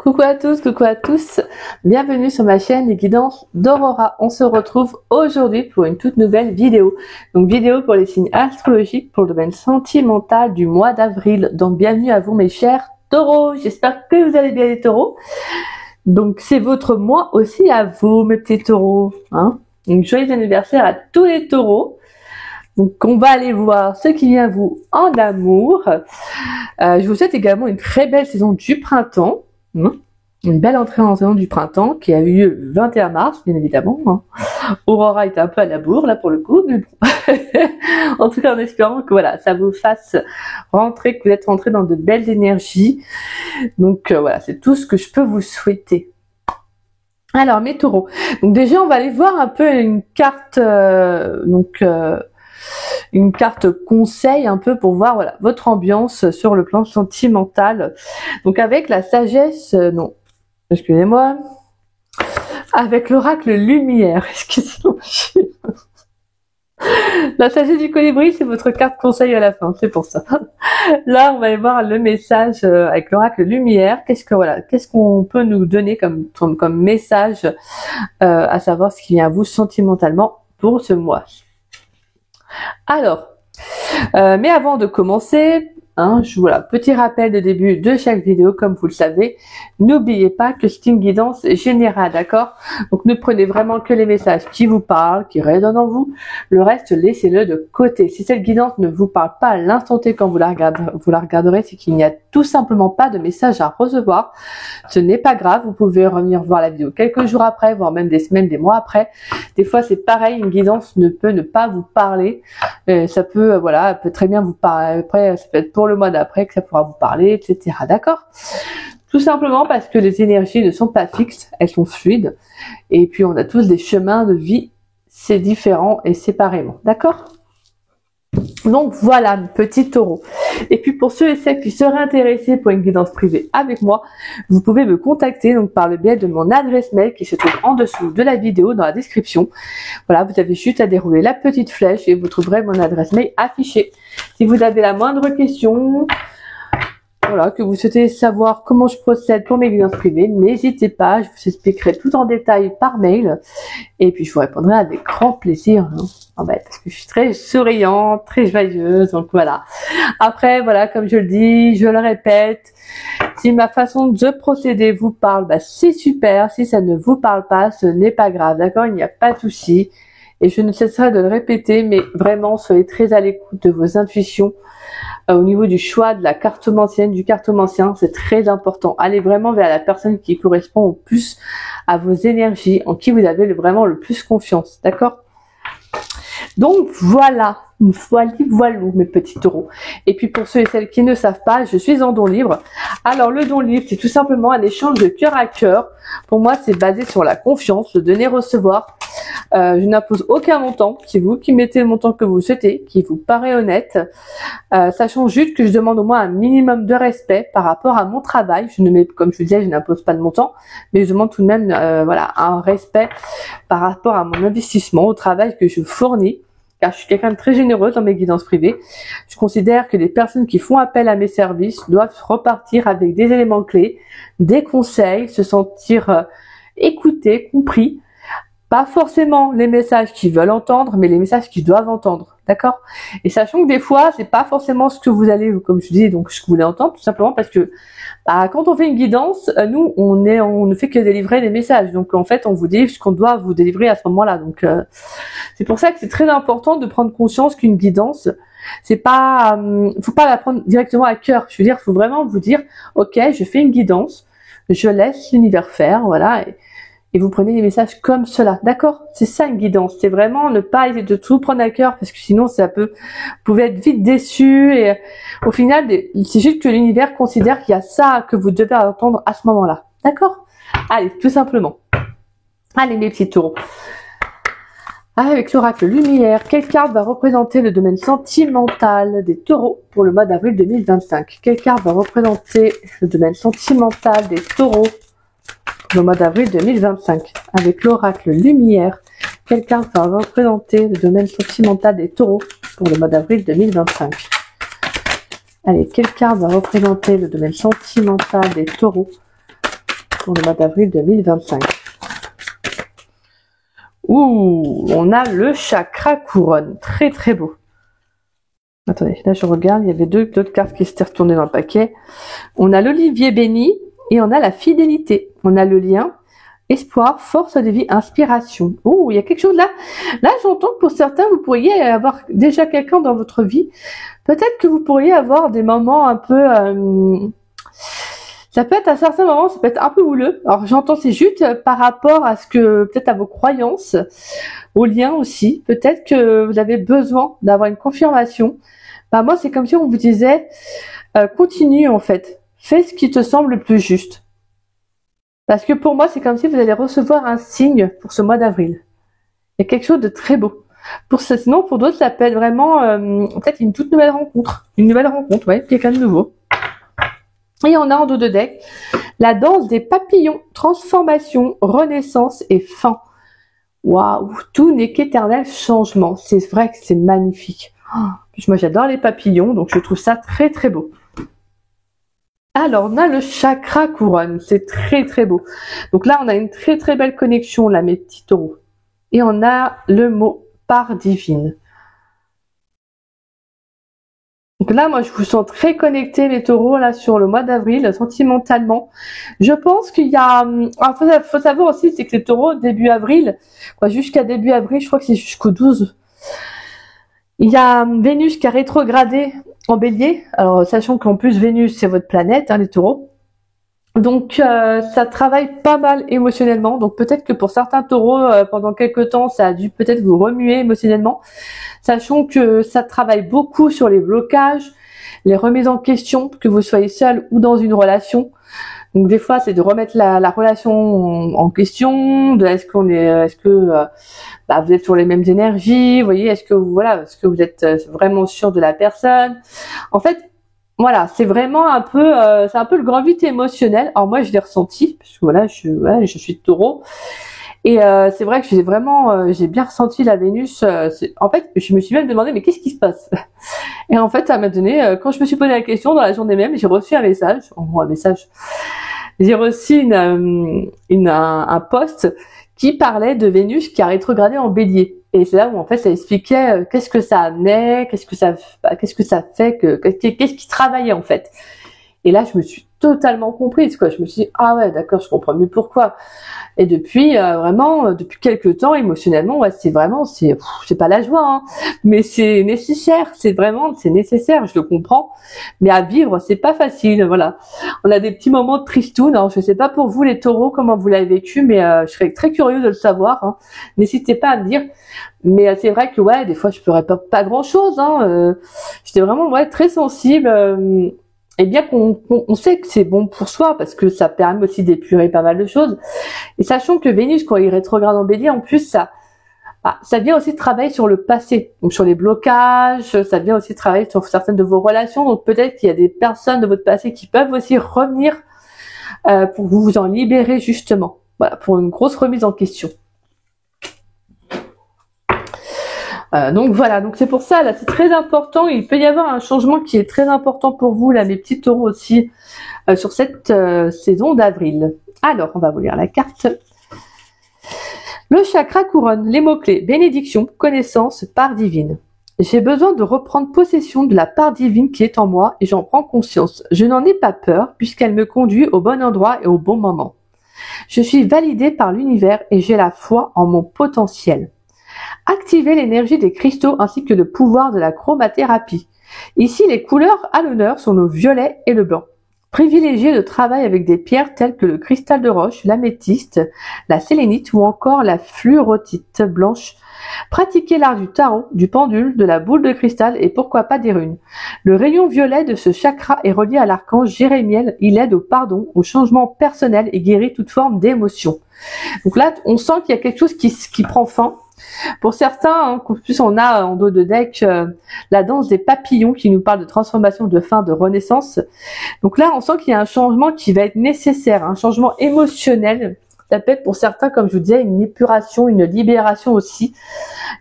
Coucou à tous, coucou à tous, bienvenue sur ma chaîne Les Guidances d'Aurora. On se retrouve aujourd'hui pour une toute nouvelle vidéo. Donc vidéo pour les signes astrologiques pour le domaine sentimental du mois d'avril. Donc bienvenue à vous mes chers taureaux, j'espère que vous allez bien les taureaux. Donc c'est votre mois aussi à vous mes petits taureaux. Donc joyeux anniversaire à tous les taureaux. Donc on va aller voir ce qui vient à vous en amour. Je vous souhaite également une très belle saison du printemps. Une belle entrée en saison du printemps qui a eu lieu le 21 mars, bien évidemment. Aurora était un peu à la bourre, là, pour le coup. Mais bon. En tout cas, en espérant que voilà, ça vous fasse rentrer, que vous êtes rentrés dans de belles énergies. Donc voilà, c'est tout ce que je peux vous souhaiter. Alors, mes taureaux. Donc déjà, on va aller voir un peu une carte, une carte conseil un peu pour voir voilà votre ambiance sur le plan sentimental. Donc avec la sagesse, non, excusez-moi, avec l'oracle lumière, excusez-moi. La sagesse du colibri, c'est votre carte conseil à la fin, c'est pour ça. Là, on va aller voir le message avec l'oracle lumière. Qu'est-ce qu'on peut nous donner comme message, à savoir ce qui vient à vous sentimentalement pour ce mois. Alors, mais avant de commencer, voilà, petit rappel de début de chaque vidéo, comme vous le savez, n'oubliez pas que c'est une guidance générale, d'accord? Donc ne prenez vraiment que les messages qui vous parlent, qui résonnent en vous, le reste laissez-le de côté. Si cette guidance ne vous parle pas à l'instant T quand vous la regarderez, c'est qu'il n'y a tout simplement pas de message à recevoir. Ce n'est pas grave, vous pouvez revenir voir la vidéo quelques jours après, voire même des semaines, des mois après. Des fois c'est pareil, une guidance ne peut ne pas vous parler, ça peut, voilà, peut très bien vous parler, après ça peut être pour le mois d'après que ça pourra vous parler, etc. D'accord? Tout simplement parce que les énergies ne sont pas fixes, elles sont fluides. Et puis on a tous des chemins de vie, c'est différent et séparément. D'accord? Donc voilà, petit taureau. Et puis pour ceux et celles qui seraient intéressés pour une guidance privée avec moi, vous pouvez me contacter donc par le biais de mon adresse mail qui se trouve en dessous de la vidéo dans la description. Voilà, vous avez juste à dérouler la petite flèche et vous trouverez mon adresse mail affichée. Si vous avez la moindre question, voilà, que vous souhaitez savoir comment je procède pour mes guidances privées, n'hésitez pas, je vous expliquerai tout en détail par mail et puis je vous répondrai avec grand plaisir. Parce que je suis très souriante, très joyeuse, donc voilà. Après, voilà, comme je le dis, je le répète, si ma façon de procéder vous parle, c'est super. Si ça ne vous parle pas, ce n'est pas grave, d'accord? Il n'y a pas de souci. Et je ne cesserai de le répéter, mais vraiment, soyez très à l'écoute de vos intuitions. Au niveau du choix de la cartomancienne, du cartomancien, c'est très important. Allez vraiment vers la personne qui correspond au plus à vos énergies, en qui vous avez vraiment le plus confiance, d'accord? Donc voilà, voilou mes petits taureaux. Et puis pour ceux et celles qui ne savent pas, je suis en don libre. Alors le don libre, c'est tout simplement un échange de cœur à cœur. Pour moi, c'est basé sur la confiance, le donner-recevoir. Je n'impose aucun montant, c'est vous qui mettez le montant que vous souhaitez, qui vous paraît honnête, sachant juste que je demande au moins un minimum de respect par rapport à mon travail. Comme je vous disais, je n'impose pas de montant, mais je demande tout de même voilà, un respect par rapport à mon investissement, au travail que je fournis, car je suis quelqu'un de très généreux dans mes guidances privées. Je considère que les personnes qui font appel à mes services doivent repartir avec des éléments clés, des conseils, se sentir écoutés, compris. Pas forcément les messages qu'ils veulent entendre, mais les messages qu'ils doivent entendre, d'accord? Et sachant que des fois, c'est pas forcément ce que vous allez, comme je dis, donc ce que vous voulez entendre, tout simplement parce que quand on fait une guidance, nous, on ne fait que délivrer des messages. Donc en fait, on vous délivre ce qu'on doit vous délivrer à ce moment-là. Donc c'est pour ça que c'est très important de prendre conscience qu'une guidance, c'est pas, faut pas la prendre directement à cœur. Je veux dire, faut vraiment vous dire, ok, je fais une guidance, je laisse l'univers faire, voilà. Et vous prenez les messages comme cela, d'accord? C'est ça une guidance, c'est vraiment ne pas essayer de tout prendre à cœur parce que sinon vous pouvez être vite déçu et au final c'est juste que l'univers considère qu'il y a ça que vous devez entendre à ce moment-là, d'accord? Allez, tout simplement. Allez mes petits taureaux. Avec l'oracle lumière, quelle carte va représenter le domaine sentimental des taureaux pour le mois d'avril 2025? Quelle carte va représenter le domaine sentimental des taureaux le mois d'avril 2025, avec l'oracle lumière, quelle carte va représenter le domaine sentimental des taureaux pour le mois d'avril 2025? Allez, quelle carte va représenter le domaine sentimental des taureaux pour le mois d'avril 2025. Ouh, on a le chakra couronne, très très beau. Attendez, là je regarde, il y avait d'autres cartes qui s'étaient retournées dans le paquet. On a l'olivier béni et on a la fidélité. On a le lien, espoir, force de vie, inspiration. Oh, il y a quelque chose là. Là, j'entends que pour certains, vous pourriez avoir déjà quelqu'un dans votre vie. Peut-être que vous pourriez avoir des moments un peu... ça peut être à certains moments, ça peut être un peu houleux. Alors j'entends, c'est juste par rapport à ce que, peut-être à vos croyances, aux liens aussi. Peut-être que vous avez besoin d'avoir une confirmation. Bah moi, c'est comme si on vous disait, continue en fait. Fais ce qui te semble le plus juste. Parce que pour moi, c'est comme si vous allez recevoir un signe pour ce mois d'avril. Il y a quelque chose de très beau. Pour ça, sinon, pour d'autres, ça peut être vraiment peut-être une toute nouvelle rencontre. Une nouvelle rencontre, ouais, quelqu'un de nouveau. Et on a en dos de deck la danse des papillons, transformation, renaissance et fin. Waouh, tout n'est qu'éternel changement. C'est vrai que c'est magnifique. Oh, moi, j'adore les papillons, donc je trouve ça très très beau. Alors, on a le chakra couronne, c'est très très beau. Donc là, on a une très très belle connexion, là, mes petits taureaux. Et on a le mot part divine. Donc là, moi, je vous sens très connectés, les taureaux, là, sur le mois d'avril, sentimentalement. Je pense qu'il y a... Alors, faut savoir aussi, c'est que les taureaux, début avril, jusqu'à début avril, je crois que c'est jusqu'au 12, il y a Vénus qui a rétrogradé en bélier. Alors, sachant qu'en plus, Vénus, c'est votre planète, hein, les taureaux. Donc, ça travaille pas mal émotionnellement. Donc, peut-être que pour certains taureaux, pendant quelques temps, ça a dû peut-être vous remuer émotionnellement. Sachant que ça travaille beaucoup sur les blocages, les remises en question, que vous soyez seul ou dans une relation. Donc des fois, c'est de remettre la relation en question, de est-ce que vous êtes sur les mêmes énergies, vous voyez, est-ce que vous êtes vraiment sûr de la personne. En fait, voilà, c'est vraiment un peu le grand vide émotionnel. Alors moi, je l'ai ressenti parce que voilà, je suis taureau. Et c'est vrai que j'ai bien ressenti la Vénus. En fait, je me suis même demandé, mais qu'est-ce qui se passe? Et en fait, à un moment donné, quand je me suis posé la question dans la journée même, j'ai reçu un message. J'ai reçu un post qui parlait de Vénus qui a rétrogradé en Bélier. Et c'est là où en fait ça expliquait qu'est-ce que ça amenait, qu'est-ce que ça fait, qu'est-ce qui travaillait en fait. Et là, je me suis totalement comprise, quoi. Je me suis dit, ah ouais, d'accord, je comprends mieux pourquoi. Et depuis, depuis quelques temps, émotionnellement, ouais, c'est pas la joie, hein, mais c'est nécessaire, c'est nécessaire, je le comprends. Mais à vivre, c'est pas facile, voilà. On a des petits moments de tristoun, hein. Je sais pas pour vous, les taureaux, comment vous l'avez vécu, mais je serais très curieux de le savoir, hein. N'hésitez pas à me dire. Mais c'est vrai que, ouais, des fois, je pleurais pas grand chose, hein. J'étais vraiment, très sensible, et bien qu'on sait que c'est bon pour soi parce que ça permet aussi d'épurer pas mal de choses. Et sachant que Vénus, quand il rétrograde en Bélier, en plus ça vient aussi travailler sur le passé, donc sur les blocages, ça vient aussi travailler sur certaines de vos relations. Donc peut-être qu'il y a des personnes de votre passé qui peuvent aussi revenir pour vous en libérer justement. Voilà, pour une grosse remise en question. Donc voilà, donc c'est pour ça, là, c'est très important. Il peut y avoir un changement qui est très important pour vous, là, mes petits taureaux aussi, sur cette saison d'avril. Alors, on va vous lire la carte. Le chakra couronne, les mots-clés, bénédiction, connaissance, part divine. J'ai besoin de reprendre possession de la part divine qui est en moi et j'en prends conscience. Je n'en ai pas peur puisqu'elle me conduit au bon endroit et au bon moment. Je suis validée par l'univers et j'ai la foi en mon potentiel. Activez l'énergie des cristaux ainsi que le pouvoir de la chromathérapie. Ici, les couleurs à l'honneur sont le violet et le blanc. Privilégiez le travail avec des pierres telles que le cristal de roche, l'améthyste, la sélénite ou encore la fluorite blanche. Pratiquez l'art du tarot, du pendule, de la boule de cristal et pourquoi pas des runes. Le rayon violet de ce chakra est relié à l'archange Jérémiel. Il aide au pardon, au changement personnel et guérit toute forme d'émotion. Donc là, on sent qu'il y a quelque chose qui prend fin. Pour certains, hein, en plus on a en dos de deck la danse des papillons qui nous parle de transformation, de fin, de renaissance. Donc là, on sent qu'il y a un changement qui va être nécessaire, un changement émotionnel. Ça peut être pour certains, comme je vous disais, une épuration, une libération aussi.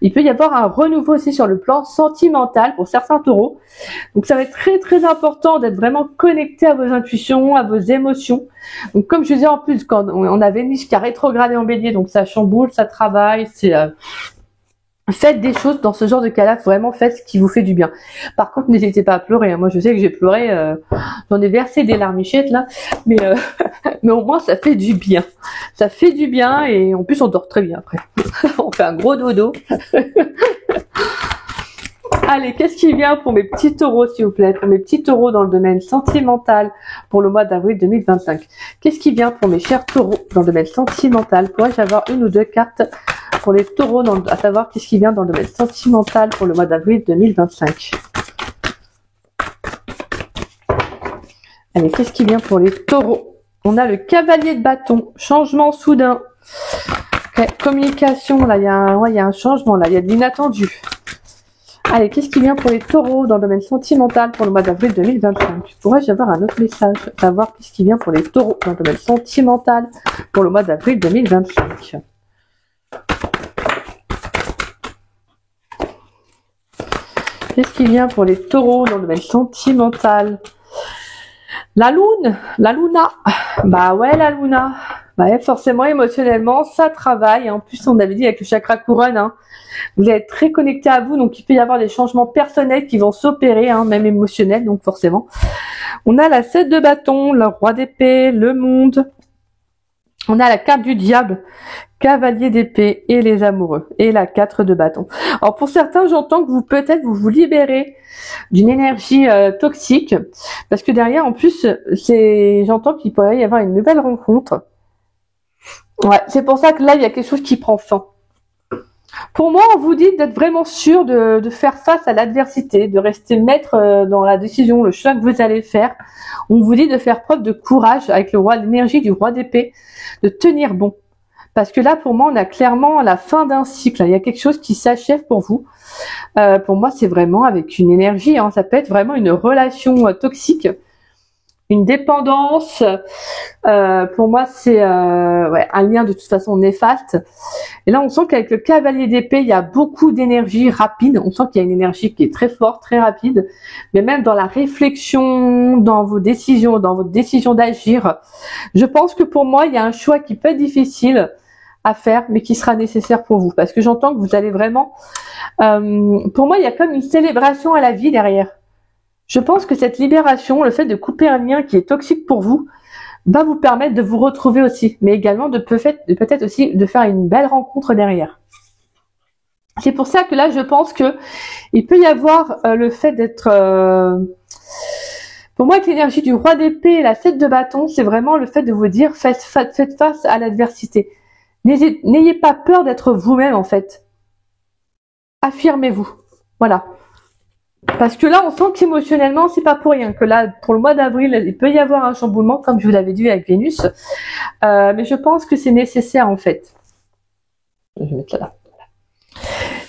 Il peut y avoir un renouveau aussi sur le plan sentimental pour certains taureaux. Donc ça va être très très important d'être vraiment connecté à vos intuitions, à vos émotions. Donc comme je vous disais, en plus, quand on a Vénus qui a rétrogradé en bélier, donc ça chamboule, ça travaille, c'est... Faites des choses dans ce genre de cas-là, vraiment faites ce qui vous fait du bien. Par contre, n'hésitez pas à pleurer. Moi, je sais que j'ai pleuré, j'en ai versé des larmichettes là, mais mais au moins ça fait du bien. Ça fait du bien et en plus on dort très bien après. On fait un gros dodo. Allez, qu'est-ce qui vient pour mes petits taureaux, s'il vous plaît, pour mes petits taureaux dans le domaine sentimental pour le mois d'avril 2025. Qu'est-ce qui vient pour mes chers taureaux dans le domaine sentimental? Pourrais-je avoir une ou deux cartes pour les taureaux, à savoir qu'est-ce qui vient dans le domaine sentimental pour le mois d'avril 2025? Allez, qu'est-ce qui vient pour les taureaux? On a le cavalier de bâton, changement soudain. Okay. Communication, là, il y a un changement, là, il y a de l'inattendu. Allez, qu'est-ce qui vient pour les taureaux dans le domaine sentimental pour le mois d'avril 2025? Pourrais-je avoir un autre message? Savoir qu'est-ce qui vient pour les taureaux dans le domaine sentimental pour le mois d'avril 2025. Qu'est-ce qui vient pour les taureaux dans le domaine sentimental? La lune, la luna. Bah ouais, la luna. Bah ouais, forcément, émotionnellement, ça travaille. En plus, on avait dit avec le chakra couronne, hein, vous allez être très connecté à vous, donc il peut y avoir des changements personnels qui vont s'opérer, hein, même émotionnels, donc forcément. On a la 7 de bâton, le roi d'épée, le monde. On a la carte du diable, cavalier d'épée et les amoureux. Et la 4 de bâton. Alors pour certains, j'entends que peut-être vous vous libérez d'une énergie toxique. Parce que derrière, en plus, j'entends qu'il pourrait y avoir une nouvelle rencontre. Ouais, c'est pour ça que là, il y a quelque chose qui prend fin. Pour moi, on vous dit d'être vraiment sûr de faire face à l'adversité, de rester maître dans la décision, le choix que vous allez faire. On vous dit de faire preuve de courage avec l'énergie du roi d'épée, de tenir bon. Parce que là, pour moi, on a clairement la fin d'un cycle. Il y a quelque chose qui s'achève pour vous. Pour moi, c'est vraiment avec une énergie. Hein, ça peut être vraiment une relation toxique. Une dépendance, pour moi, c'est un lien de toute façon néfaste. Et là, on sent qu'avec le cavalier d'épée, il y a beaucoup d'énergie rapide. On sent qu'il y a une énergie qui est très forte, très rapide. Mais même dans la réflexion, dans vos décisions, dans votre décision d'agir, je pense que pour moi, il y a un choix qui peut être difficile à faire, mais qui sera nécessaire pour vous. Parce que j'entends que vous allez vraiment... pour moi, il y a comme une célébration à la vie derrière. Je pense que cette libération, le fait de couper un lien qui est toxique pour vous, va vous permettre de vous retrouver aussi, mais également de peut-être aussi de faire une belle rencontre derrière. C'est pour ça que là, je pense que il peut y avoir le fait d'être... Pour moi, avec l'énergie du roi d'épée et la 7 de bâton, c'est vraiment le fait de vous dire faites face à l'adversité. N'ayez pas peur d'être vous-même, en fait. Affirmez-vous. Voilà. Parce que là, on sent qu'émotionnellement, c'est pas pour rien. Que là, pour le mois d'avril, il peut y avoir un chamboulement, comme je vous l'avais dit avec Vénus. Mais je pense que c'est nécessaire, en fait. Je vais mettre ça là.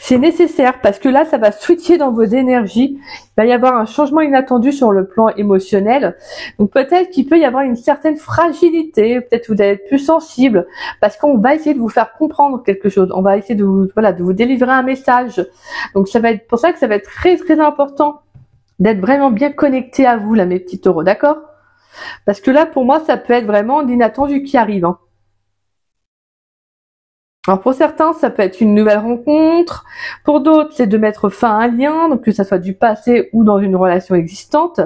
C'est nécessaire parce que là, ça va switcher dans vos énergies. Il va y avoir un changement inattendu sur le plan émotionnel. Donc peut-être qu'il peut y avoir une certaine fragilité. Peut-être que vous allez être plus sensible parce qu'on va essayer de vous faire comprendre quelque chose. On va essayer de vous délivrer un message. Donc ça va être pour ça que ça va être très très important d'être vraiment bien connecté à vous, là, mes petits taureaux, d'accord? Parce que là, pour moi, ça peut être vraiment l'inattendu qui arrive, hein. Alors pour certains, ça peut être une nouvelle rencontre. Pour d'autres, c'est de mettre fin à un lien, donc que ça soit du passé ou dans une relation existante.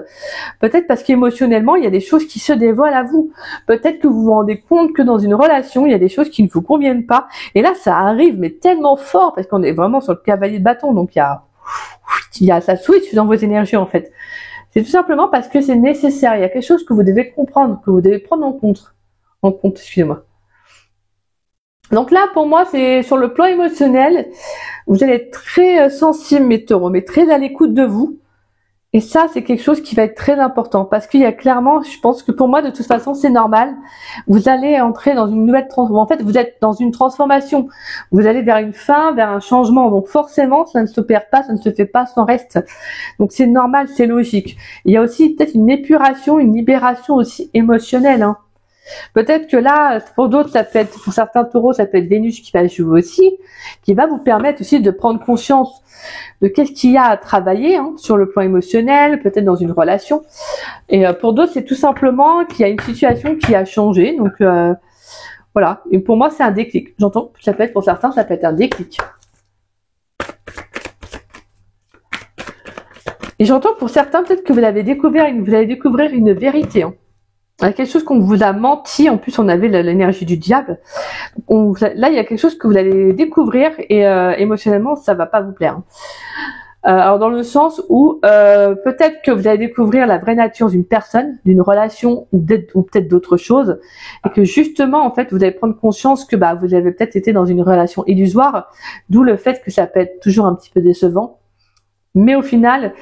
Peut-être parce qu'émotionnellement, il y a des choses qui se dévoilent à vous. Peut-être que vous vous rendez compte que dans une relation, il y a des choses qui ne vous conviennent pas. Et là, ça arrive, mais tellement fort, parce qu'on est vraiment sur le cavalier de bâton. Donc il y a ça switch dans vos énergies, en fait. C'est tout simplement parce que c'est nécessaire. Il y a quelque chose que vous devez comprendre, que vous devez prendre en compte. Excusez-moi. Donc là, pour moi, c'est sur le plan émotionnel, vous allez être très sensible, mes taureaux, mais très à l'écoute de vous. Et ça, c'est quelque chose qui va être très important parce qu'il y a clairement, je pense que pour moi, de toute façon, c'est normal. Vous allez entrer dans une nouvelle transformation. En fait, vous êtes dans une transformation. Vous allez vers une fin, vers un changement. Donc forcément, ça ne s'opère pas, ça ne se fait pas sans reste. Donc c'est normal, c'est logique. Il y a aussi peut-être une épuration, une libération aussi émotionnelle, hein. Peut-être que là, pour d'autres, ça peut être, pour certains taureaux, ça peut être Vénus qui va jouer aussi, qui va vous permettre aussi de prendre conscience de qu'est-ce qu'il y a à travailler sur le plan émotionnel, peut-être dans une relation. Et pour d'autres, c'est tout simplement qu'il y a une situation qui a changé. Donc voilà. Et pour moi, c'est un déclic. J'entends, ça peut être pour certains, ça peut être un déclic. Et j'entends pour certains, peut-être que vous allez découvrir une vérité. Quelque chose qu'on vous a menti, en plus on avait l'énergie du diable. Là, il y a quelque chose que vous allez découvrir et émotionnellement, ça va pas vous plaire. Alors dans le sens où peut-être que vous allez découvrir la vraie nature d'une personne, d'une relation ou peut-être d'autres choses, et que justement, en fait, vous allez prendre conscience que vous avez peut-être été dans une relation illusoire, d'où le fait que ça peut être toujours un petit peu décevant. Mais au final,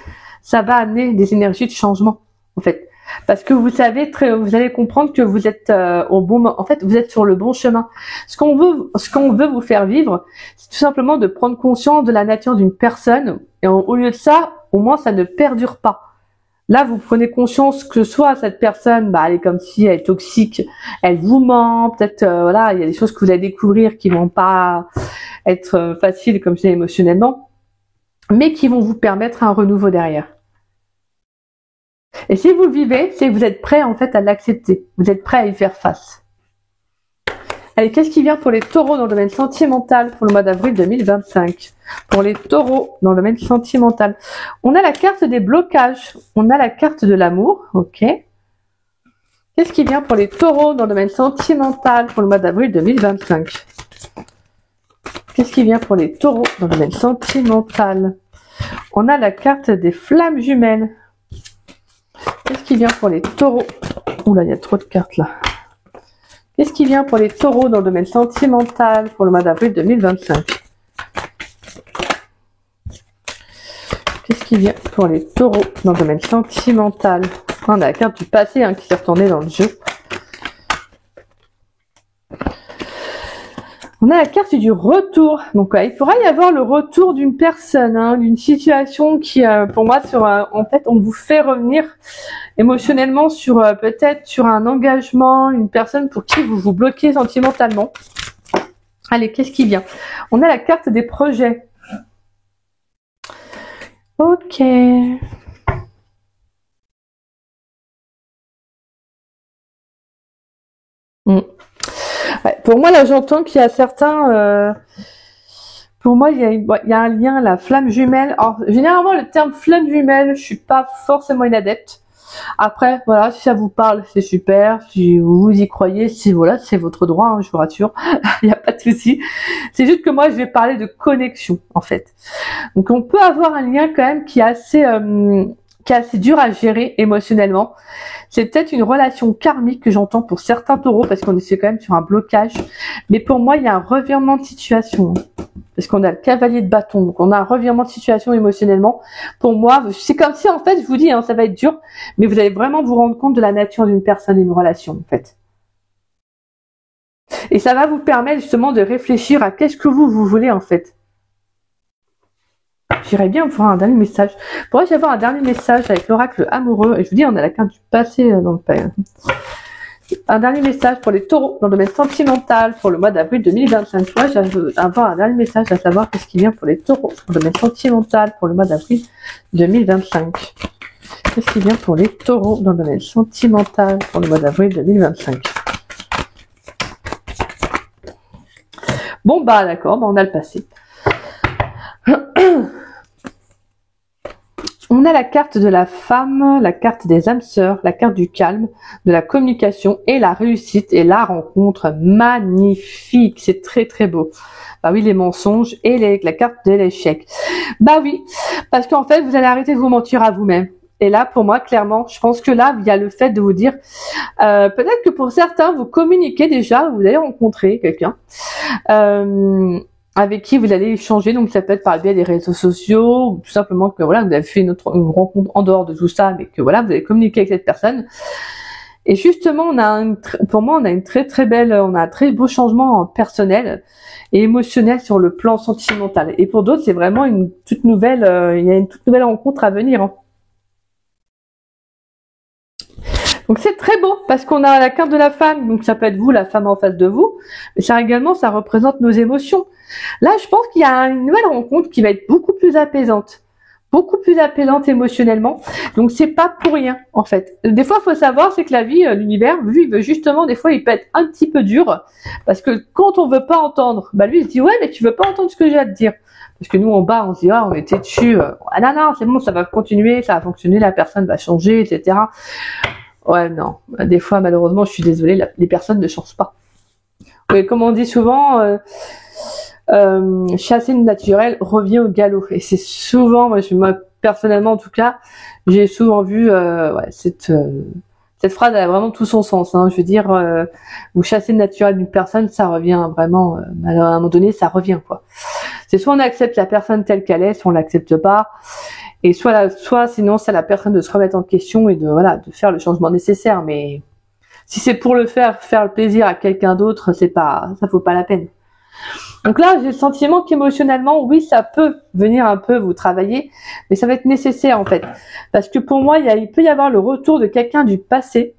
ça va amener des énergies de changement, en fait. Parce que vous allez comprendre que vous êtes au bon moment. En fait, vous êtes sur le bon chemin. Ce qu'on veut vous faire vivre, c'est tout simplement de prendre conscience de la nature d'une personne. Et au lieu de ça, au moins, ça ne perdure pas. Là, vous prenez conscience que soit cette personne, elle est comme si elle est toxique, elle vous ment, peut-être, il y a des choses que vous allez découvrir qui vont pas être faciles, comme je dis, émotionnellement, mais qui vont vous permettre un renouveau derrière. Et si vous le vivez, c'est que vous êtes prêt en fait à l'accepter. Vous êtes prêt à y faire face. Allez, qu'est-ce qui vient pour les taureaux dans le domaine sentimental pour le mois d'avril 2025? Pour les taureaux dans le domaine sentimental. On a la carte des blocages. On a la carte de l'amour. Ok. Qu'est-ce qui vient pour les taureaux dans le domaine sentimental pour le mois d'avril 2025? Qu'est-ce qui vient pour les taureaux dans le domaine sentimental? On a la carte des flammes jumelles. Qu'est-ce qui vient pour les taureaux? Oula, il y a trop de cartes là. Qu'est-ce qui vient pour les taureaux dans le domaine sentimental pour le mois d'avril 2025? Qu'est-ce qui vient pour les taureaux dans le domaine sentimental? On a la carte du passé qui s'est retournée dans le jeu. On a la carte du retour. Donc, il pourra y avoir le retour d'une personne, d'une situation qui, pour moi, en fait, on vous fait revenir émotionnellement sur peut-être sur un engagement, une personne pour qui vous vous bloquez sentimentalement. Allez, qu'est-ce qui vient? On a la carte des projets. Ok. Ouais, pour moi, là, j'entends qu'il y a certains... pour moi, il y a un lien, la flamme jumelle. Alors, généralement, le terme flamme jumelle, je suis pas forcément une adepte. Après, voilà, si ça vous parle, c'est super. Si vous y croyez, c'est votre droit, je vous rassure. Il n'y a pas de souci. C'est juste que moi, je vais parler de connexion, en fait. Donc, on peut avoir un lien quand même qui est assez dur à gérer émotionnellement. C'est peut-être une relation karmique que j'entends pour certains taureaux parce qu'on est quand même sur un blocage. Mais pour moi, il y a un revirement de situation. Parce qu'on a le cavalier de bâton. Donc, on a un revirement de situation émotionnellement. Pour moi, c'est comme si, en fait, je vous dis, ça va être dur. Mais vous allez vraiment vous rendre compte de la nature d'une personne et d'une relation, en fait. Et ça va vous permettre justement de réfléchir à qu'est-ce que vous voulez, en fait. J'irais bien voir un dernier message. Pourrais-je avoir un dernier message avec l'oracle amoureux? Et je vous dis, on a la carte du passé dans le père. Un dernier message pour les taureaux dans le domaine sentimental pour le mois d'avril 2025. Pourrais-je avoir un dernier message à savoir qu'est-ce qui vient pour les taureaux dans le domaine sentimental pour le mois d'avril 2025? Qu'est-ce qui vient pour les taureaux dans le domaine sentimental pour le mois d'avril 2025? Bon, d'accord, on a le passé. On a la carte de la femme, la carte des âmes sœurs, la carte du calme, de la communication et la réussite et la rencontre magnifique. C'est très très beau. Bah oui, les mensonges et la carte de l'échec. Bah oui, parce qu'en fait, vous allez arrêter de vous mentir à vous-même. Et là, pour moi, clairement, je pense que là, il y a le fait de vous dire, peut-être que pour certains, vous communiquez déjà, vous allez rencontrer quelqu'un. Avec qui vous allez échanger, donc ça peut être par le biais des réseaux sociaux, ou tout simplement que voilà, vous avez fait une rencontre en dehors de tout ça, mais que voilà, vous avez communiqué avec cette personne. Et justement, pour moi, on a une très très belle, on a un très beau changement personnel et émotionnel sur le plan sentimental. Et pour d'autres, c'est vraiment une toute nouvelle, il y a une toute nouvelle rencontre à venir. Donc c'est très beau parce qu'on a la carte de la femme, donc ça peut être vous, la femme en face de vous, mais ça également, ça représente nos émotions. Là, je pense qu'il y a une nouvelle rencontre qui va être beaucoup plus apaisante émotionnellement. Donc c'est pas pour rien en fait. Des fois, il faut savoir, c'est que la vie, l'univers, lui, il veut justement, des fois, il peut être un petit peu dur parce que quand on veut pas entendre, bah lui, il se dit ouais, mais tu veux pas entendre ce que j'ai à te dire. Parce que nous, en bas, on se dit, ah, on était dessus. Ah non, non, c'est bon, ça va continuer, ça va fonctionner, la personne va changer, etc. Ouais, non. Des fois, malheureusement, je suis désolée, les personnes ne changent pas. Oui, comme on dit souvent, chasser le naturel revient au galop. Et c'est souvent, moi, personnellement, en tout cas, j'ai souvent vu cette phrase, elle a vraiment tout son sens. Hein. Je veux dire, vous chassez le naturel d'une personne, ça revient vraiment, à un moment donné, ça revient, quoi. C'est soit on accepte la personne telle qu'elle est, soit on l'accepte pas. Et soit sinon, c'est à la personne de se remettre en question et de faire le changement nécessaire. Mais si c'est pour faire le plaisir à quelqu'un d'autre, ça vaut pas la peine. Donc là, j'ai le sentiment qu'émotionnellement, oui, ça peut venir un peu vous travailler, mais ça va être nécessaire en fait. Parce que pour moi, il peut y avoir le retour de quelqu'un du passé,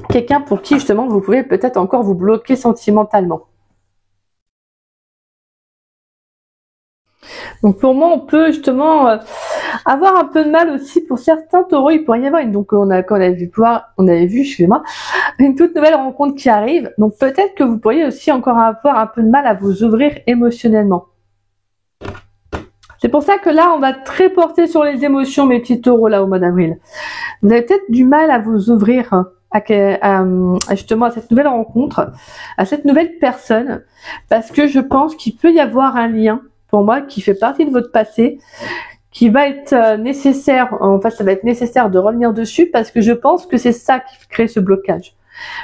quelqu'un pour qui justement vous pouvez peut-être encore vous bloquer sentimentalement. Donc pour moi, on peut justement avoir un peu de mal aussi pour certains taureaux. Il pourrait y avoir on avait vu, excusez-moi, une toute nouvelle rencontre qui arrive. Donc peut-être que vous pourriez aussi encore avoir un peu de mal à vous ouvrir émotionnellement. C'est pour ça que là, on va très porter sur les émotions, mes petits taureaux, là, au mois d'avril. Vous avez peut-être du mal à vous ouvrir justement à cette nouvelle rencontre, à cette nouvelle personne, parce que je pense qu'il peut y avoir un lien, pour moi, qui fait partie de votre passé, qui va être nécessaire, en fait, ça va être nécessaire de revenir dessus, parce que je pense que c'est ça qui crée ce blocage.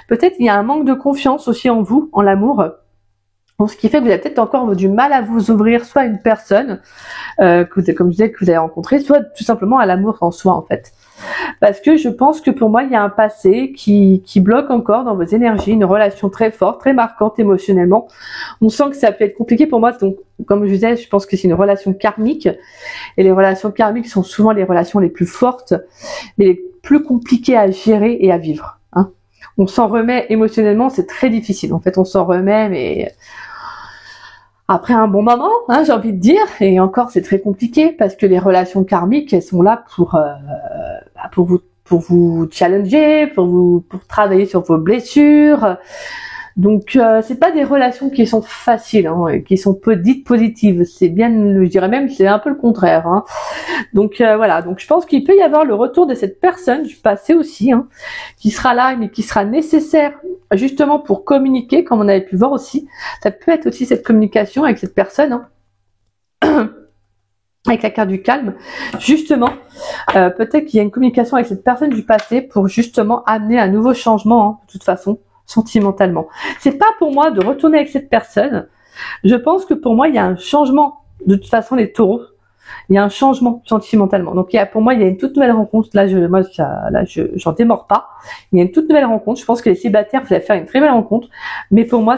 Peut-être il y a un manque de confiance aussi en vous, en l'amour, ce qui fait que vous avez peut-être encore du mal à vous ouvrir, soit à une personne, comme je disais, que vous avez rencontrée, soit tout simplement à l'amour en soi, en fait. Parce que je pense que pour moi, il y a un passé qui bloque encore dans vos énergies, une relation très forte, très marquante émotionnellement. On sent que ça peut être compliqué pour moi, donc comme je disais, je pense que c'est une relation karmique, et les relations karmiques sont souvent les relations les plus fortes, mais les plus compliquées à gérer et à vivre. Hein. On s'en remet émotionnellement, c'est très difficile. En fait, on s'en remet, mais après un bon moment, hein, j'ai envie de dire, et encore c'est très compliqué parce que les relations karmiques, elles sont là pour vous challenger, pour travailler sur vos blessures. Donc c'est pas des relations qui sont faciles, hein, qui sont dites positives. C'est bien, je dirais même, c'est un peu le contraire. Hein. Donc voilà. Donc je pense qu'il peut y avoir le retour de cette personne du passé aussi, hein, qui sera là, mais qui sera nécessaire justement pour communiquer, comme on avait pu voir aussi. Ça peut être aussi cette communication avec cette personne. Hein. Avec la carte du calme, justement, peut-être qu'il y a une communication avec cette personne du passé pour justement amener un nouveau changement, hein, de toute façon, sentimentalement. C'est pas pour moi de retourner avec cette personne. Je pense que pour moi, il y a un changement. De toute façon, les taureaux, il y a un changement sentimentalement. Donc, pour moi, il y a une toute nouvelle rencontre. Là, j'en démords pas. Il y a une toute nouvelle rencontre. Je pense que les célibataires, vous allez faire une très belle rencontre. Mais pour moi,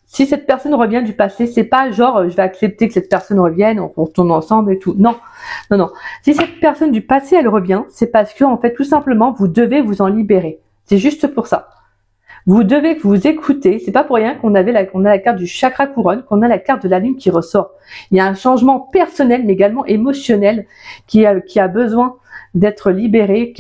si cette personne revient du passé, c'est pas genre je vais accepter que cette personne revienne, on retourne ensemble et tout. Non, non, non. Si cette personne du passé elle revient, c'est parce que en fait tout simplement vous devez vous en libérer. C'est juste pour ça. Vous devez vous écouter. C'est pas pour rien qu'on a la carte du chakra couronne, qu'on a la carte de la lune qui ressort. Il y a un changement personnel, mais également émotionnel, qui a besoin d'être libéré,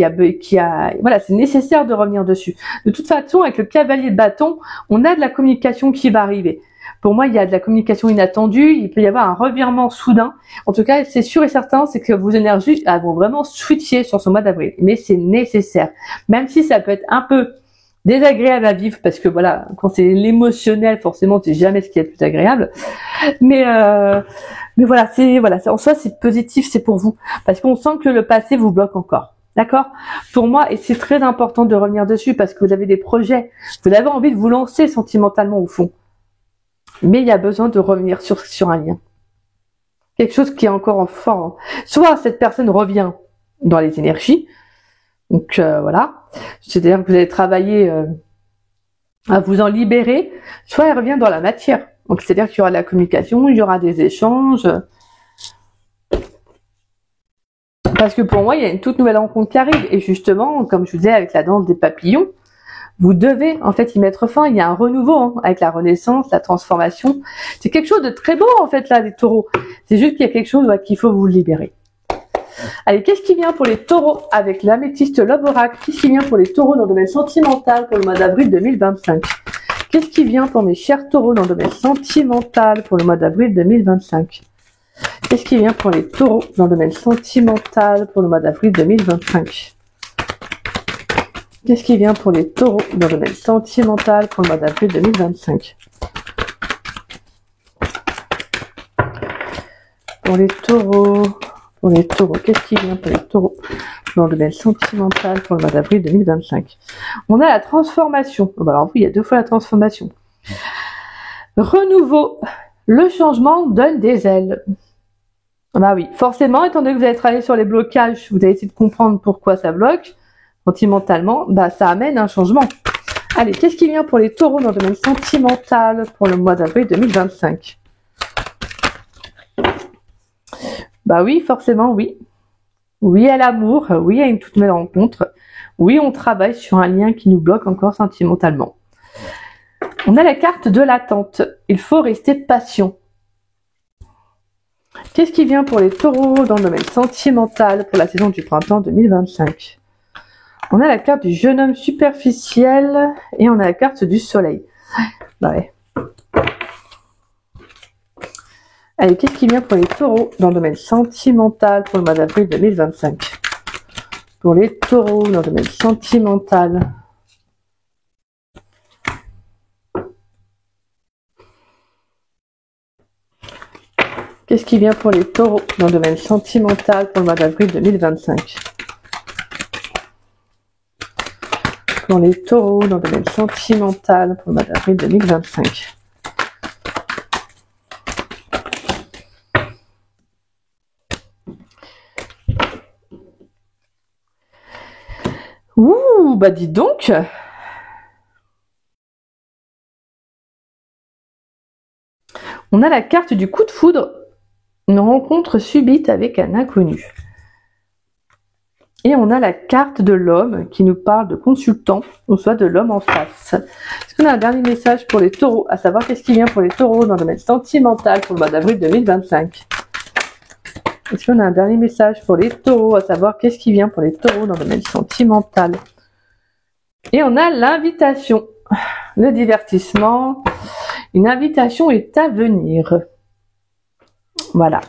voilà, c'est nécessaire de revenir dessus. De toute façon, avec le cavalier de bâton, on a de la communication qui va arriver. Pour moi, il y a de la communication inattendue, il peut y avoir un revirement soudain. En tout cas, c'est sûr et certain, c'est que vos énergies vont vraiment switcher sur ce mois d'avril. Mais c'est nécessaire. Même si ça peut être un peu désagréable à vivre, parce que voilà, quand c'est l'émotionnel, forcément, c'est jamais ce qui est le plus agréable. Mais voilà, en soi, c'est positif, c'est pour vous. Parce qu'on sent que le passé vous bloque encore. D'accord? Pour moi, et c'est très important de revenir dessus, parce que vous avez des projets, vous avez envie de vous lancer sentimentalement au fond. Mais il y a besoin de revenir sur un lien. Quelque chose qui est encore en fort. Hein. Soit cette personne revient dans les énergies, donc voilà, c'est-à-dire que vous allez travailler à vous en libérer, soit elle revient dans la matière. Donc c'est-à-dire qu'il y aura de la communication, il y aura des échanges. Parce que pour moi, il y a une toute nouvelle rencontre qui arrive. Et justement, comme je vous disais, avec la danse des papillons, vous devez en fait y mettre fin. Il y a un renouveau hein, avec la renaissance, la transformation. C'est quelque chose de très beau en fait là, les taureaux. C'est juste qu'il y a quelque chose qu'il faut vous libérer. Allez, qu'est-ce qui vient pour les taureaux avec l'améthyste Love Oracle? Qu'est-ce qui vient pour les taureaux dans le domaine sentimental pour le mois d'avril 2025? Qu'est-ce qui vient pour mes chers taureaux dans le domaine sentimental pour le mois d'avril 2025? Qu'est-ce qui vient pour les taureaux dans le domaine sentimental pour le mois d'avril 2025? Qu'est-ce qui vient pour les taureaux dans le domaine sentimental pour le mois d'avril 2025? Pour les taureaux, qu'est-ce qui vient pour les taureaux dans le domaine sentimental pour le mois d'avril 2025? On a la transformation. Bon, alors oui, il y a 2 fois la transformation. Renouveau. Le changement donne des ailes. Bah oui, forcément, étant donné que vous allez travailler sur les blocages, vous allez essayer de comprendre pourquoi ça bloque. Sentimentalement, bah ça amène un changement. Allez, qu'est-ce qui vient pour les taureaux dans le domaine sentimental pour le mois d'avril 2025? Bah oui, forcément, oui. Oui à l'amour, oui à une toute nouvelle rencontre. Oui, on travaille sur un lien qui nous bloque encore sentimentalement. On a la carte de l'attente. Il faut rester patient. Qu'est-ce qui vient pour les taureaux dans le domaine sentimental pour la saison du printemps 2025? On a la carte du jeune homme superficiel et on a la carte du soleil. Bah ouais. Allez, qu'est-ce qui vient pour les taureaux dans le domaine sentimental pour le mois d'avril 2025? Pour les taureaux dans le domaine sentimental. Qu'est-ce qui vient pour les taureaux dans le domaine sentimental pour le mois d'avril 2025? Pour les taureaux dans le domaine sentimental pour le mois d'avril 2025. Ouh, bah dis donc. On a la carte du coup de foudre, une rencontre subite avec un inconnu. Et on a la carte de l'homme qui nous parle de consultant, ou soit de l'homme en face. Est-ce qu'on a un dernier message pour les taureaux, à savoir qu'est-ce qui vient pour les taureaux dans le domaine sentimental pour le mois d'avril 2025? Est-ce qu'on a un dernier message pour les taureaux, à savoir qu'est-ce qui vient pour les taureaux dans le domaine sentimental? Et on a l'invitation, le divertissement. Une invitation est à venir. Voilà.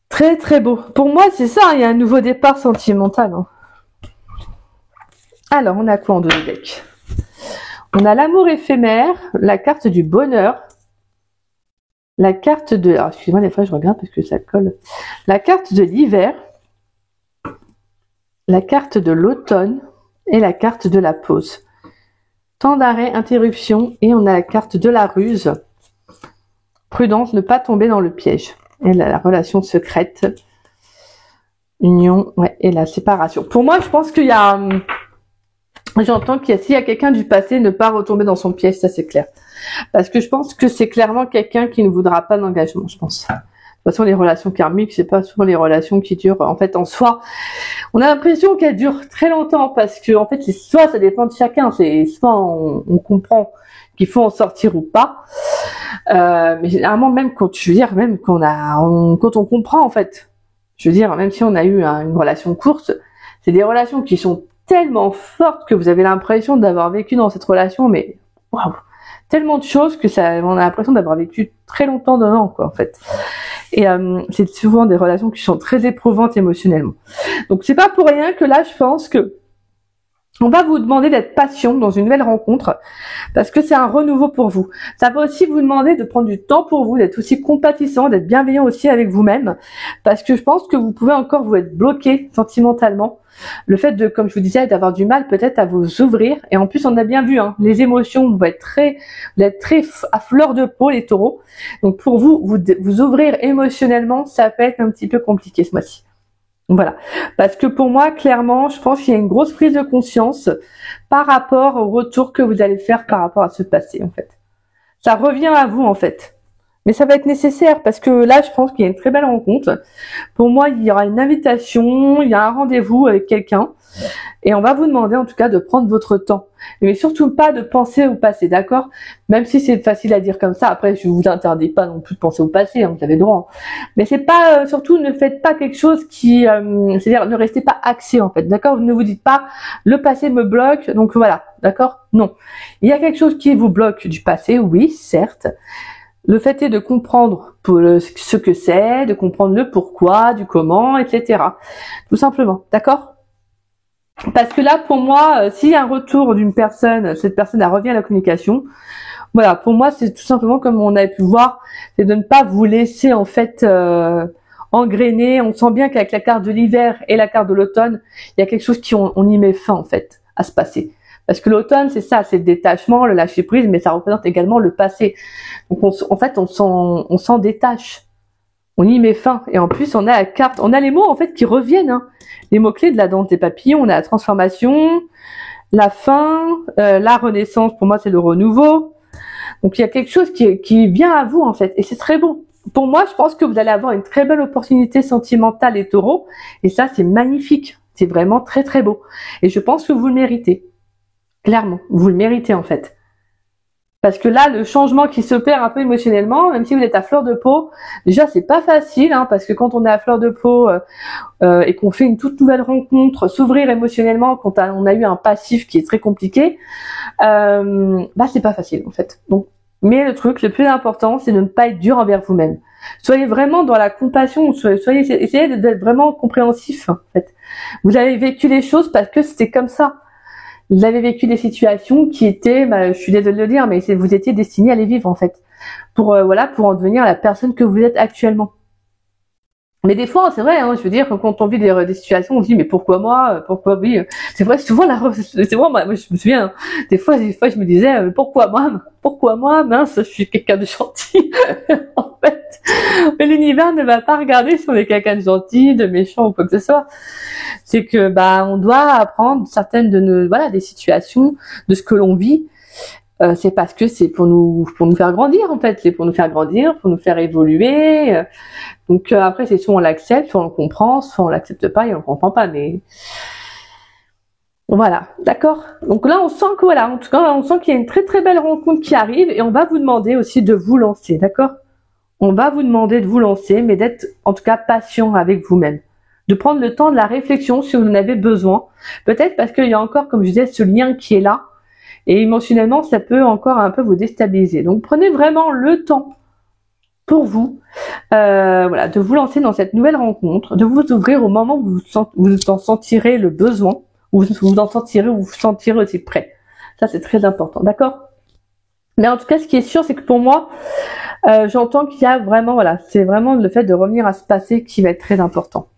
Très très beau. Pour moi, c'est ça, il y a un nouveau départ sentimental. Hein. Alors, on a quoi en deux deck? On a l'amour éphémère, la carte du bonheur, la carte de... Alors, excusez-moi, des fois, je regarde parce que ça colle. La carte de l'hiver, la carte de l'automne et la carte de la pause. Temps d'arrêt, interruption, et on a la carte de la ruse. Prudence, ne pas tomber dans le piège. Et la relation secrète, union, ouais, et la séparation. Pour moi, je pense qu'il y a... J'entends qu'il y a, s'il y a quelqu'un du passé, ne pas retomber dans son piège, ça c'est clair. Parce que je pense que c'est clairement quelqu'un qui ne voudra pas d'engagement, je pense. De toute façon, les relations karmiques, c'est pas souvent les relations qui durent, en fait, en soi. On a l'impression qu'elles durent très longtemps parce que, en fait, c'est soit ça dépend de chacun, c'est soit on comprend qu'il faut en sortir ou pas. Mais généralement, même quand, je veux dire, même quand quand on comprend, en fait, je veux dire, même si on a eu une relation courte, c'est des relations qui sont tellement fortes que vous avez l'impression d'avoir vécu dans cette relation, mais waouh, tellement de choses que on a l'impression d'avoir vécu très longtemps dedans, quoi, en fait. Et c'est souvent des relations qui sont très éprouvantes émotionnellement. Donc c'est pas pour rien que là, je pense que on va vous demander d'être patient dans une nouvelle rencontre parce que c'est un renouveau pour vous. Ça va aussi vous demander de prendre du temps pour vous, d'être aussi compatissant, d'être bienveillant aussi avec vous-même parce que je pense que vous pouvez encore vous être bloqué sentimentalement. Le fait de, comme je vous disais, d'avoir du mal peut-être à vous ouvrir. Et en plus, on a bien vu, hein, les émotions vont être très à fleur de peau, les taureaux. Donc pour vous ouvrir émotionnellement, ça peut être un petit peu compliqué ce mois-ci. Voilà, parce que pour moi, clairement, je pense qu'il y a une grosse prise de conscience par rapport au retour que vous allez faire par rapport à ce passé, en fait. Ça revient à vous, en fait. Mais ça va être nécessaire parce que là, je pense qu'il y a une très belle rencontre. Pour moi, il y aura une invitation, il y a un rendez-vous avec quelqu'un. Et on va vous demander en tout cas de prendre votre temps. Mais surtout pas de penser au passé, d'accord? Même si c'est facile à dire comme ça, après je vous interdis pas non plus de penser au passé, hein, vous avez le droit. Mais c'est pas, surtout ne faites pas quelque chose qui, c'est-à-dire ne restez pas axé en fait, d'accord? Ne vous dites pas le passé me bloque, donc voilà, d'accord? Non. Il y a quelque chose qui vous bloque du passé, oui, certes. Le fait est de comprendre ce que c'est, de comprendre le pourquoi, du comment, etc. Tout simplement, d'accord? Parce que là, pour moi, s'il y a un retour d'une personne, cette personne elle revient à la communication. Voilà, pour moi, c'est tout simplement comme on avait pu voir, c'est de ne pas vous laisser en fait engrainer. On sent bien qu'avec la carte de l'hiver et la carte de l'automne, il y a quelque chose qui on y met fin en fait à se passer. Parce que l'automne, c'est ça, c'est le détachement, le lâcher prise, mais ça représente également le passé. Donc en fait, on s'en détache. On y met fin. Et en plus, on a la carte, on a les mots en fait qui reviennent. Hein. Les mots-clés de la danse des papillons, on a la transformation, la fin, la renaissance, pour moi c'est le renouveau. Donc il y a quelque chose qui vient à vous en fait. Et c'est très beau. Pour moi, je pense que vous allez avoir une très belle opportunité sentimentale les taureaux. Et ça, c'est magnifique. C'est vraiment très très beau. Et je pense que vous le méritez. Clairement, vous le méritez en fait. Parce que là, le changement qui s'opère un peu émotionnellement, même si vous êtes à fleur de peau, déjà c'est pas facile, hein, parce que quand on est à fleur de peau et qu'on fait une toute nouvelle rencontre, s'ouvrir émotionnellement quand on a eu un passif qui est très compliqué, bah c'est pas facile en fait. Donc, mais le truc le plus important, c'est de ne pas être dur envers vous-même. Soyez vraiment dans la compassion, essayez d'être vraiment compréhensif en fait. Vous avez vécu les choses parce que c'était comme ça. Vous avez vécu des situations qui étaient, je suis désolée de le dire, mais vous étiez destiné à les vivre en fait, pour voilà, pour en devenir la personne que vous êtes actuellement. Mais des fois, c'est vrai, hein, je veux dire, quand on vit des situations, on se dit mais pourquoi moi, pourquoi oui, c'est vrai, souvent c'est moi, je me souviens, hein, des fois, je me disais pourquoi moi, mince, je suis quelqu'un de gentil, en fait. Mais l'univers ne va pas regarder si on est quelqu'un de gentil, de méchant ou quoi que ce soit. C'est que on doit apprendre certaines de nos des situations, de ce que l'on vit. C'est parce que c'est pour nous faire grandir en fait, c'est pour nous faire grandir, pour nous faire évoluer. Donc après c'est soit on l'accepte, soit on le comprend, soit on l'accepte pas et on le comprend pas. Mais voilà, d'accord. Donc là on sent que en tout cas on sent qu'il y a une très très belle rencontre qui arrive et on va vous demander aussi de vous lancer, d'accord. On va vous demander de vous lancer, mais d'être en tout cas patient avec vous-même. De prendre le temps de la réflexion si vous en avez besoin. Peut-être parce qu'il y a encore, comme je disais, ce lien qui est là. Et émotionnellement, ça peut encore un peu vous déstabiliser. Donc prenez vraiment le temps pour vous, de vous lancer dans cette nouvelle rencontre, de vous ouvrir au moment où vous en sentirez le besoin, où vous en sentirez, où vous vous sentirez aussi prêt. Ça, c'est très important, d'accord? Mais en tout cas, ce qui est sûr, c'est que pour moi, j'entends qu'il y a vraiment, c'est vraiment le fait de revenir à ce passé qui va être très important.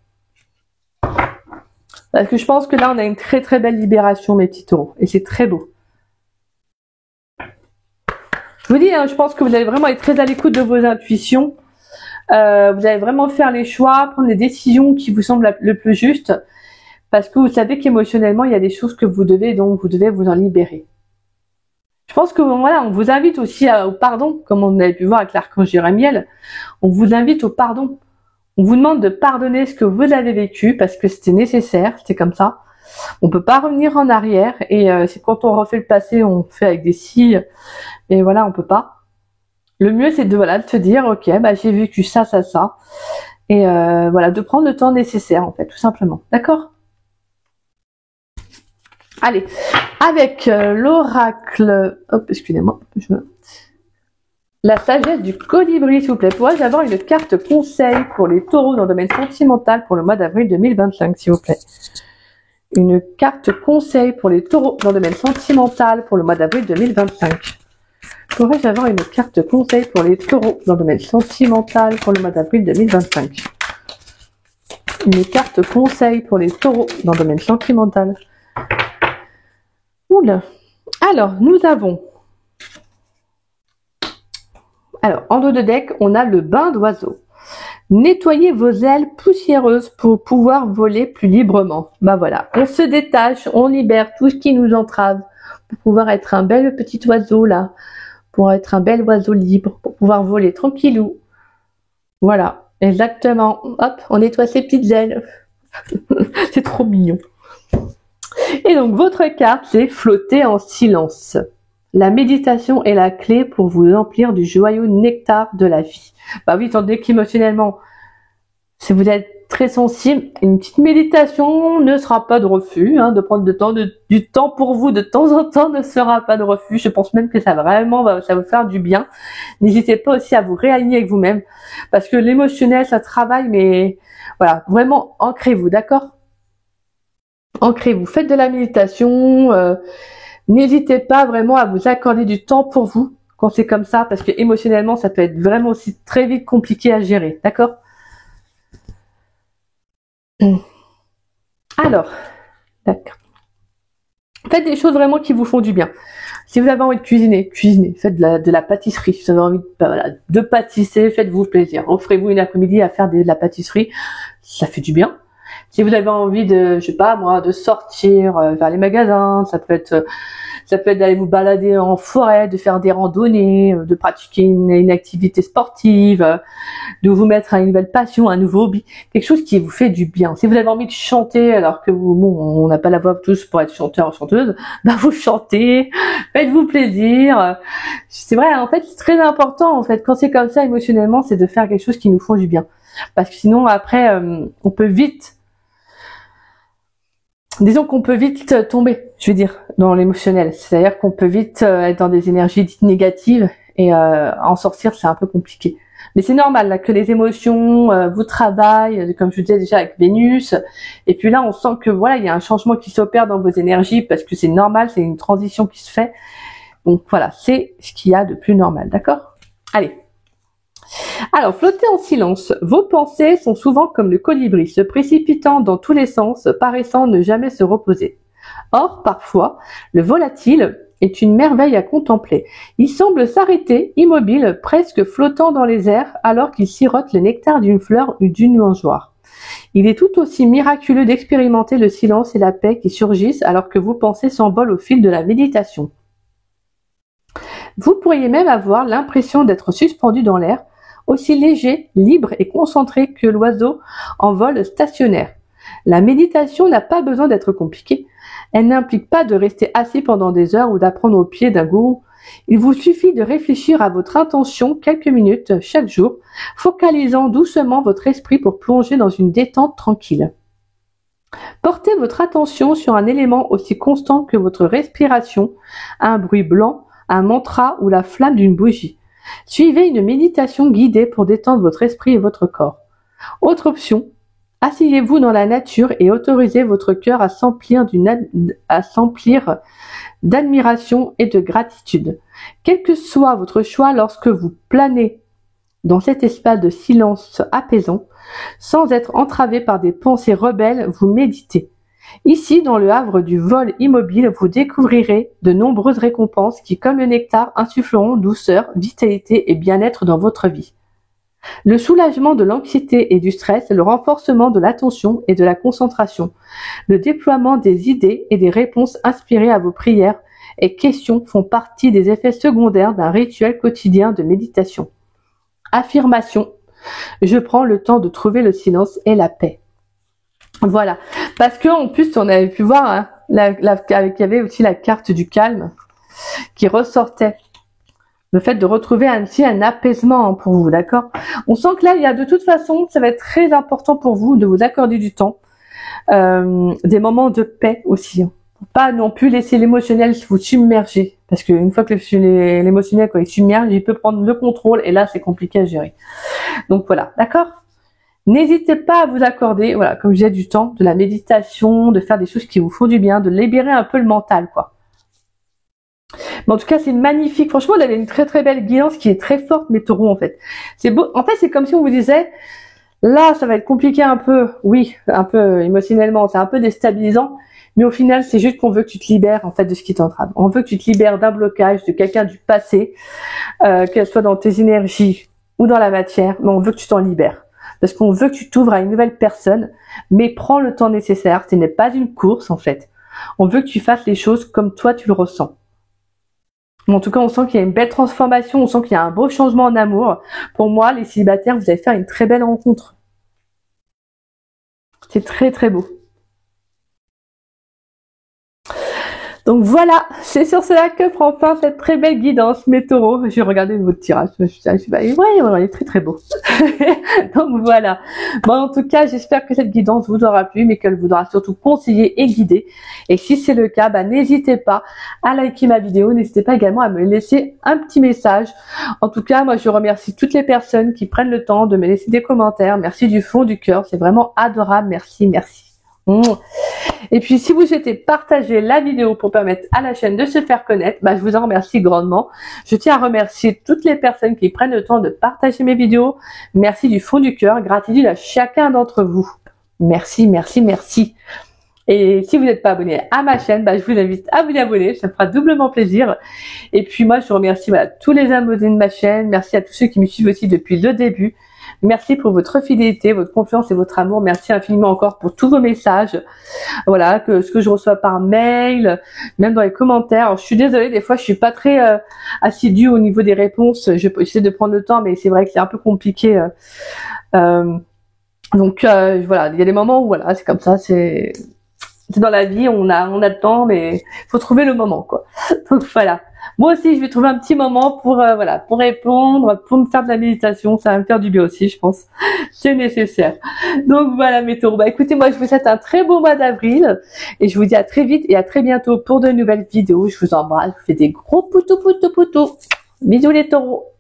Parce que je pense que là, on a une très très belle libération, mes petits taureaux. Et c'est très beau. Je vous dis, je pense que vous allez vraiment être très à l'écoute de vos intuitions. Vous allez vraiment faire les choix, prendre les décisions qui vous semblent le plus justes. Parce que vous savez qu'émotionnellement, il y a des choses que vous devez vous en libérer. Je pense que on vous invite aussi au pardon, comme on avait pu voir avec l'archange Jérémiel. On vous invite au pardon. On vous demande de pardonner ce que vous avez vécu parce que c'était nécessaire, c'était comme ça. On peut pas revenir en arrière et c'est quand on refait le passé, on fait avec des cils. Et voilà, on peut pas. Le mieux c'est de se dire ok, j'ai vécu ça, et de prendre le temps nécessaire en fait, tout simplement. D'accord? Allez, avec l'oracle, excusez-moi, la sagesse du colibri, s'il vous plaît. Pourrais-je avoir une carte conseil pour les taureaux dans le domaine sentimental pour le mois d'avril 2025, s'il vous plaît? Une carte conseil pour les taureaux dans le domaine sentimental pour le mois d'avril 2025. Pourrais-je avoir une carte conseil pour les taureaux dans le domaine sentimental pour le mois d'avril 2025? Une carte conseil pour les taureaux dans le domaine sentimental. Oula. Alors, nous avons... en dos de deck, on a le bain d'oiseau. Nettoyez vos ailes poussiéreuses pour pouvoir voler plus librement. Voilà, on se détache, on libère tout ce qui nous entrave pour pouvoir être un bel petit oiseau là, pour être un bel oiseau libre, pour pouvoir voler tranquillou. Voilà, exactement. Hop, on nettoie ses petites ailes. C'est trop mignon. Et donc, votre carte, c'est flotter en silence. La méditation est la clé pour vous remplir du joyeux nectar de la vie. Bah oui, étant donné qu'émotionnellement, si vous êtes très sensible, une petite méditation ne sera pas de refus, hein, de prendre du temps pour vous de temps en temps ne sera pas de refus. Je pense même que ça vraiment, ça va vous faire du bien. N'hésitez pas aussi à vous réaligner avec vous-même, parce que l'émotionnel, ça travaille, mais voilà, vraiment, ancrez-vous, d'accord? Ancrez-vous, faites de la méditation, n'hésitez pas vraiment à vous accorder du temps pour vous quand c'est comme ça, parce que émotionnellement, ça peut être vraiment aussi très vite compliqué à gérer, d'accord? Alors, d'accord. Faites des choses vraiment qui vous font du bien. Si vous avez envie de cuisiner, cuisinez. Faites de la pâtisserie. Si vous avez envie de pâtisser, faites-vous plaisir. Offrez-vous une après-midi à faire de la pâtisserie. Ça fait du bien. Si vous avez envie de, je sais pas moi, de sortir vers les magasins, ça peut être d'aller vous balader en forêt, de faire des randonnées, de pratiquer une activité sportive, de vous mettre à une nouvelle passion, un nouveau hobby, quelque chose qui vous fait du bien. Si vous avez envie de chanter, alors que on n'a pas la voix tous pour être chanteur ou chanteuse, bah vous chantez, faites-vous plaisir. C'est vrai, en fait, c'est très important, en fait, quand c'est comme ça émotionnellement, c'est de faire quelque chose qui nous fait du bien. Parce que sinon, après, on peut vite, disons qu'on peut vite tomber, je veux dire, dans l'émotionnel. C'est-à-dire qu'on peut vite être dans des énergies dites négatives et en sortir, c'est un peu compliqué. Mais c'est normal là, que les émotions vous travaillent, comme je vous disais déjà avec Vénus. Et puis là, on sent que voilà, il y a un changement qui s'opère dans vos énergies parce que c'est normal, c'est une transition qui se fait. Donc voilà, c'est ce qu'il y a de plus normal, d'accord? Allez. Alors, flottez en silence. Vos pensées sont souvent comme le colibri, se précipitant dans tous les sens, paraissant ne jamais se reposer. Or, parfois, le volatile est une merveille à contempler. Il semble s'arrêter, immobile, presque flottant dans les airs, alors qu'il sirote le nectar d'une fleur ou d'une mangeoire. Il est tout aussi miraculeux d'expérimenter le silence et la paix qui surgissent alors que vos pensées s'envolent au fil de la méditation. Vous pourriez même avoir l'impression d'être suspendu dans l'air, aussi léger, libre et concentré que l'oiseau en vol stationnaire. La méditation n'a pas besoin d'être compliquée. Elle n'implique pas de rester assis pendant des heures ou d'apprendre au pied d'un gourou. Il vous suffit de réfléchir à votre intention quelques minutes chaque jour, focalisant doucement votre esprit pour plonger dans une détente tranquille. Portez votre attention sur un élément aussi constant que votre respiration, un bruit blanc, un mantra ou la flamme d'une bougie. Suivez une méditation guidée pour détendre votre esprit et votre corps. Autre option, asseyez-vous dans la nature et autorisez votre cœur à s'emplir d'admiration et de gratitude. Quel que soit votre choix, lorsque vous planez dans cet espace de silence apaisant, sans être entravé par des pensées rebelles, vous méditez. Ici, dans le havre du vol immobile, vous découvrirez de nombreuses récompenses qui, comme le nectar, insuffleront douceur, vitalité et bien-être dans votre vie. Le soulagement de l'anxiété et du stress, le renforcement de l'attention et de la concentration, le déploiement des idées et des réponses inspirées à vos prières et questions font partie des effets secondaires d'un rituel quotidien de méditation. Affirmation. Je prends le temps de trouver le silence et la paix. Voilà. Parce que, en plus, on avait pu voir, hein, il y avait aussi la carte du calme qui ressortait. Le fait de retrouver un apaisement pour vous, d'accord? On sent que là, il y a de toute façon, ça va être très important pour vous de vous accorder du temps. Des moments de paix aussi. Pas non plus laisser l'émotionnel vous submerger. Parce qu'une fois que l'émotionnel, quand il submerge, il peut prendre le contrôle et là, c'est compliqué à gérer. Donc voilà, d'accord? N'hésitez pas à vous accorder, voilà, comme je disais, du temps, de la méditation, de faire des choses qui vous font du bien, de libérer un peu le mental, quoi. Mais en tout cas, c'est magnifique. Franchement, vous avez une très très belle guidance qui est très forte, mes taureaux, en fait. C'est beau. En fait, c'est comme si on vous disait, là, ça va être compliqué un peu. Oui, un peu émotionnellement, c'est un peu déstabilisant. Mais au final, c'est juste qu'on veut que tu te libères, en fait, de ce qui t'entrave. On veut que tu te libères d'un blocage, de quelqu'un du passé, qu'elle soit dans tes énergies ou dans la matière, mais on veut que tu t'en libères. Parce qu'on veut que tu t'ouvres à une nouvelle personne, mais prends le temps nécessaire. Ce n'est pas une course, en fait. On veut que tu fasses les choses comme toi, tu le ressens. En tout cas, on sent qu'il y a une belle transformation, on sent qu'il y a un beau changement en amour. Pour moi, les célibataires, vous allez faire une très belle rencontre. C'est très très beau. Donc voilà, c'est sur cela que prend fin cette très belle guidance, mes taureaux. J'ai regardé votre tirage, je me suis dit, ouais, il est très très beau. Donc voilà. Bon, en tout cas, j'espère que cette guidance vous aura plu, mais qu'elle vous aura surtout conseillé et guidé. Et si c'est le cas, n'hésitez pas à liker ma vidéo, n'hésitez pas également à me laisser un petit message. En tout cas, moi je remercie toutes les personnes qui prennent le temps de me laisser des commentaires. Merci du fond du cœur, c'est vraiment adorable. Merci, merci. Et puis si vous souhaitez partager la vidéo pour permettre à la chaîne de se faire connaître, je vous en remercie grandement. Je tiens à remercier toutes les personnes qui prennent le temps de partager mes vidéos. Merci du fond du cœur, gratitude à chacun d'entre vous. Merci, merci, merci. Et si vous n'êtes pas abonné à ma chaîne, je vous invite à vous y abonner, ça me fera doublement plaisir. Et puis moi je remercie tous les abonnés de ma chaîne, merci à tous ceux qui me suivent aussi depuis le début. Merci pour votre fidélité, votre confiance et votre amour. Merci infiniment encore pour tous vos messages. Voilà, ce que je reçois par mail, même dans les commentaires. Alors, je suis désolée, des fois je suis pas très assidue au niveau des réponses. J'essaie de prendre le temps, mais c'est vrai que c'est un peu compliqué. Donc voilà, il y a des moments où voilà, c'est comme ça, c'est dans la vie, on a le temps, mais il faut trouver le moment, quoi. Donc voilà. Moi aussi, je vais trouver un petit moment pour pour répondre, pour me faire de la méditation. Ça va me faire du bien aussi, je pense. C'est nécessaire. Donc voilà mes taureaux. Écoutez, moi je vous souhaite un très beau mois d'avril et je vous dis à très vite et à très bientôt pour de nouvelles vidéos. Je vous embrasse, je vous fais des gros poutous. Bisous les taureaux.